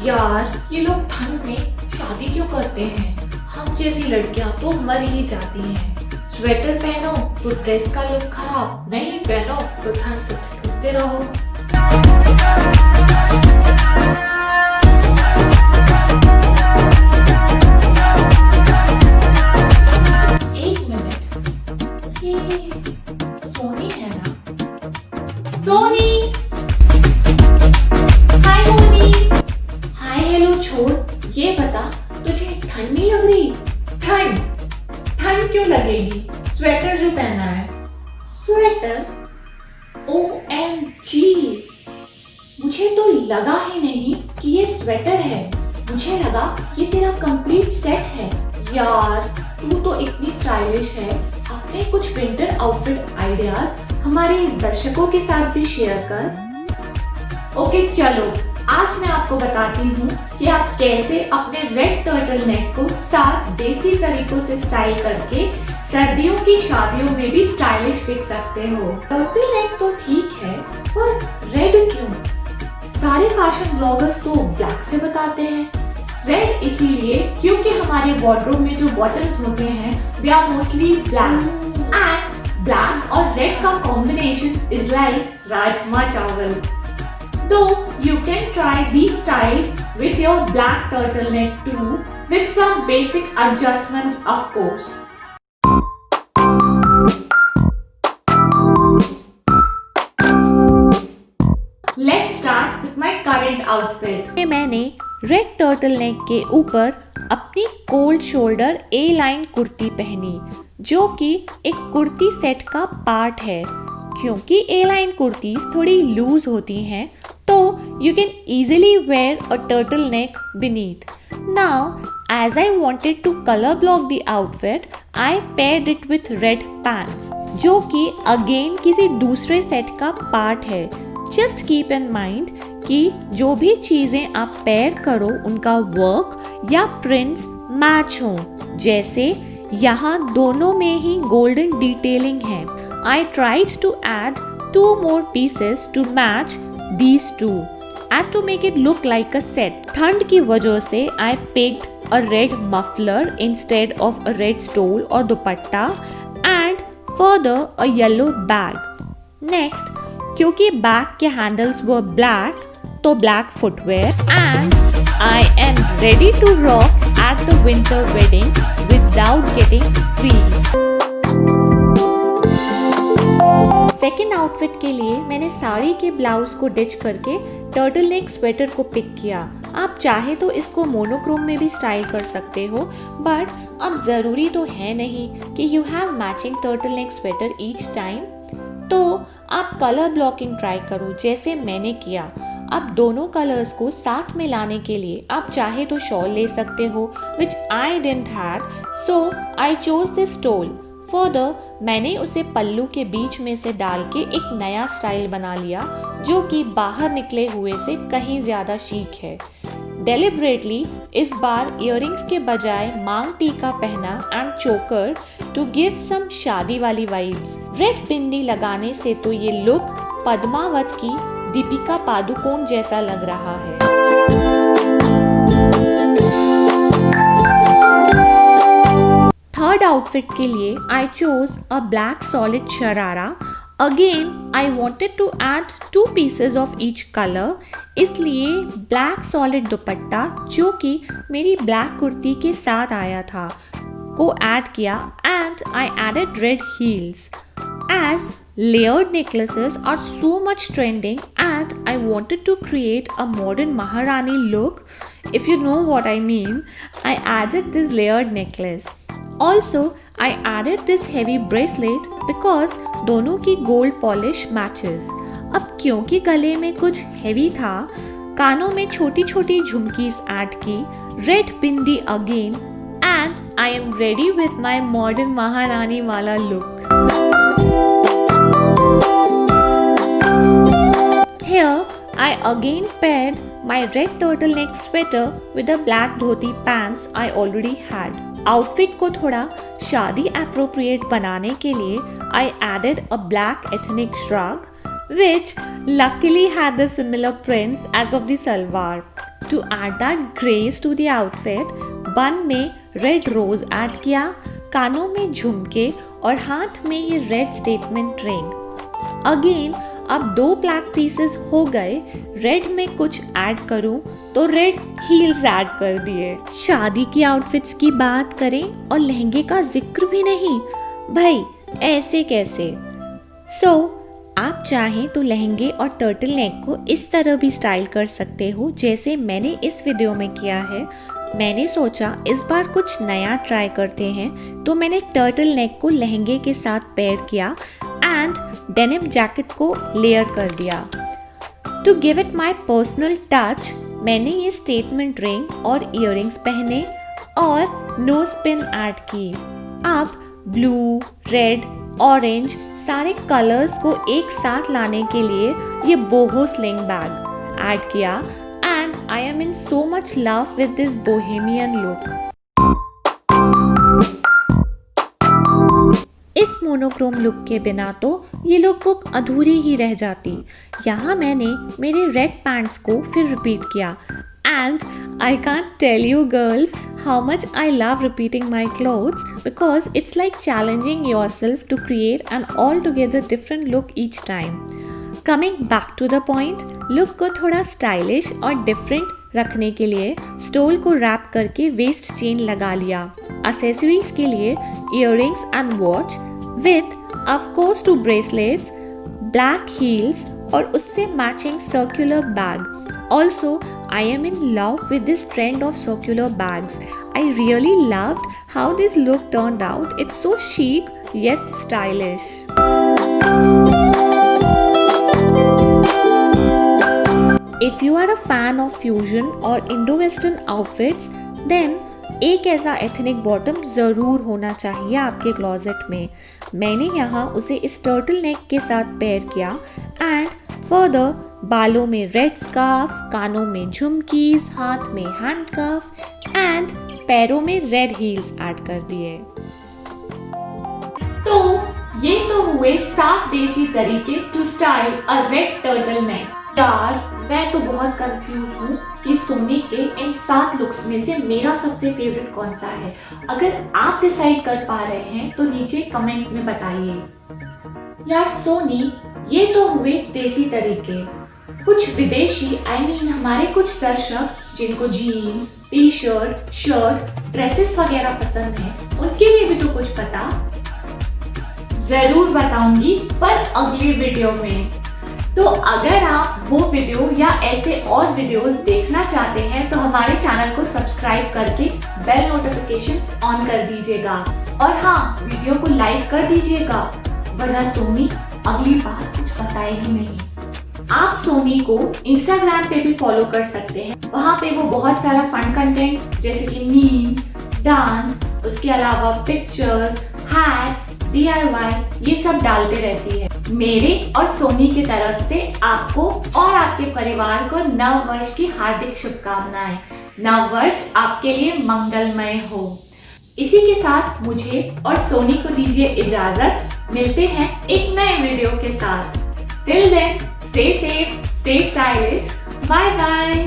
यार ये लोग ठंड में शादी क्यों करते हैं? हम जैसी लड़कियां तो मर ही जाती हैं। स्वेटर पहनो तो ड्रेस का लुक खराब, नहीं पहनो तो ठंड से ठिठुरते रहो। एक मिनट, ये सोनी है ना? सोनी, हाय मोनी। हाय हेलो छोड़, ये बता तुझे ठंड नहीं लग रही? ठंड ठंड क्यों लगेगी? स्वेटर जो पहना है। स्वेटर? OMG, मुझे तो लगा ही नहीं कि ये स्वेटर है। मुझे लगा ये तेरा कंप्लीट सेट है। यार तू तो इतनी स्टाइलिश है, अपने कुछ विंटर आउटफिट आइडियाज हमारे दर्शकों के साथ भी शेयर कर। ओके चलो, आज मैं आपको बताती हूँ कि आप कैसे अपने रेड टर्टल नेक को 7 देसी तरीकों से स्टाइल करके सर्दियों की शादियों में भी स्टाइलिश दिख सकते हो। टर्टल नेक तो ठीक है, पर रेड क्यों? सारे फैशन ब्लॉगर्स तो ब्लैक से बताते हैं। रेड इसीलिए क्योंकि हमारे वार्डरोब में जो बॉटम्स होते हैं वे are mostly black, and black और रेड का combination is like rajma chawal. Though you can try these styles with your black turtleneck too, with some basic adjustments of course. Let's start with my current outfit. मैंने red turtle neck के ऊपर अपनी cold shoulder ए line kurti पहनी, जो कि एक kurti set का part है। क्योंकि ए लाइन कुर्तीज थोड़ी लूज होती हैं, तो you can easily wear a turtleneck beneath. Now, as I wanted to color block the outfit, I paired it with red pants, जो कि again किसी दूसरे सेट का पार्ट है। Just keep in mind कि जो भी चीज़ें आप पेयर करो उनका वर्क या प्रिंट्स मैच हों। जैसे यहाँ दोनों में ही गोल्डन डिटेलिंग है। I tried to add 2 more pieces to match these two as to make it look like a set. ठंड की वजह से I picked a red muffler instead of a red stole or dupatta, and further a yellow bag. Next, क्योंकि bag के handles were black, तो black footwear, and I am ready to rock at the winter wedding without getting freezed. Second outfit के लिए मैंने साड़ी के blouse को ditch करके turtle neck sweater को पिक किया। आप चाहे तो इसको मोनोक्रोम में भी स्टाइल कर सकते हो, बट अब ज़रूरी तो है नहीं कि you have matching turtle neck sweater each time. तो आप कलर ब्लॉकिंग ट्राई करो, जैसे मैंने किया। अब दोनों कलर्स को साथ में लाने के लिए आप चाहे तो शॉल ले सकते हो, which I didn't have, so I chose this stole. Further मैंने उसे पल्लू के बीच में से डाल के एक नया स्टाइल बना लिया, जो कि बाहर निकले हुए से कहीं ज़्यादा शीक है। डेलिब्रेटली इस बार इयररिंग्स के बजाय मांग टीका पहना एंड चोकर टू गिव सम शादी वाली वाइब्स। रेड बिंदी लगाने से तो ये लुक पद्मावत की दीपिका पादुकोण जैसा लग रहा है। थर्ड आउटफिट के लिए I chose a black solid sharara. Again, I wanted to add 2 pieces of each color, इसलिए black solid दुपट्टा, जो कि मेरी black कुर्ती के साथ आया था, को ऐड किया, and I added red heels. As layered necklaces are so much trending and I wanted to create a modern Maharani look, if you know what I mean, I added this layered necklace. Also, I added this heavy bracelet because दोनों की gold polish matches. अब क्योंकि गले में कुछ heavy था, कानों में छोटी छोटी झुमकीज ऐड की, red bindi again, and I am ready with my modern महारानी वाला look. Here, I again paired my red turtleneck sweater with the black dhoti pants I already had. Outfit को थोड़ा शादी एप्रोप्रिएट बनाने के लिए I added a black ethnic shrug, which luckily had the similar prints as of the salwar. To add that grace to the outfit, bun में red rose add किया, कानों में झुमके और हाथ में ये रेड स्टेटमेंट रिंग। अगेन अब 2 ब्लैक पीसेस हो गए, रेड में कुछ ऐड करूं तो रेड हील्स ऐड कर दिए। शादी की आउटफिट्स की बात करें और लहंगे का जिक्र भी नहीं, भाई ऐसे कैसे। आप चाहें तो लहंगे और टर्टल नेक को इस तरह भी स्टाइल कर सकते हो जैसे मैंने इस वीडियो में किया है। मैंने सोचा इस बार कुछ नया ट्राई करते हैं, तो मैंने टर्टल नेक को लहंगे के साथ पेयर किया एंड डेनिम जैकेट को लेयर कर दिया। To give it my personal touch, मैंने ये स्टेटमेंट रिंग और इयररिंग्स पहने और नोज पिन ऐड की। अब ब्लू, रेड, ऑरेंज सारे कलर्स को एक साथ लाने के लिए ये बोहो स्लिंग बैग ऐड किया and I am in so much love with this Bohemian look. इस मोनोक्रोम लुक के बिना तो ये लुक अधूरी ही रह जाती। यहाँ मैंने मेरे रेड पैंट्स को फिर रिपीट किया and I can't tell you girls how much I love repeating my clothes because it's like challenging yourself to create an altogether different look each time. Coming back to the point, look को थोड़ा stylish और different रखने के लिए stall को rap करके waste chain लगा लिया। एक्सेसरीज के लिए earrings and watch width of course 2 bracelets, black heels और उससे matching circular bag. Also, I am in love with this trend of circular bags. I really loved how this look turned out. It's so chic yet stylish. If you are a fan of fusion or Indo-Western outfits, then एक ऐसा ethnic bottom ज़रूर होना चाहिए आपके closet में। मैंने यहाँ उसे इस टर्टल नेक के साथ पेयर किया एंड फर्दर बालों में रेड स्कार्फ, कानों में झुमकीज, हाथ में हैंडकफ एंड पैरों में रेड हील्स ऐड कर दिए। तो ये तो हुए 7 देसी तरीके to style a red turtleneck. यार मैं तो बहुत कंफ्यूज हूँ कि सोनी के इन 7 लुक्स में से मेरा सबसे फेवरेट कौन सा है। अगर आप डिसाइड कर पा रहे हैं तो नीचे कमेंट्स में बताइए। यार सोनी, ये तो हुए देसी तरीके। कुछ विदेशी हमारे कुछ दर्शक जिनको jeans, T shirt, shirt, dresses वगैरह पसंद है, उनके लिए भी तो कुछ पता। जरूर बताऊंगी पर अगली वीडियो में। तो अगर आप वो वीडियो या ऐसे और वीडियोस देखना चाहते हैं तो हमारे चैनल को सब्सक्राइब करके बेल नोटिफिकेशंस ऑन कर दीजिएगा और हाँ, वीडियो को लाइक कर दीजिएगा, वरना सोनी अगली बार कुछ बताएगी नहीं। आप सोनी को इंस्टाग्राम पे भी फॉलो कर सकते हैं। वहाँ पे वो बहुत सारा फन कंटेंट जैसे कि मीम्स, डांस, उसके अलावा पिक्चर्स, हैक्स, DIY ये सब डालते रहती है। मेरे और सोनी की तरफ से आपको और आपके परिवार को नव वर्ष की हार्दिक शुभकामनाएं। नव वर्ष आपके लिए मंगलमय हो। इसी के साथ मुझे और सोनी को दीजिए इजाजत। मिलते हैं एक नए वीडियो के साथ। Till then, stay safe, stay stylish. Bye bye.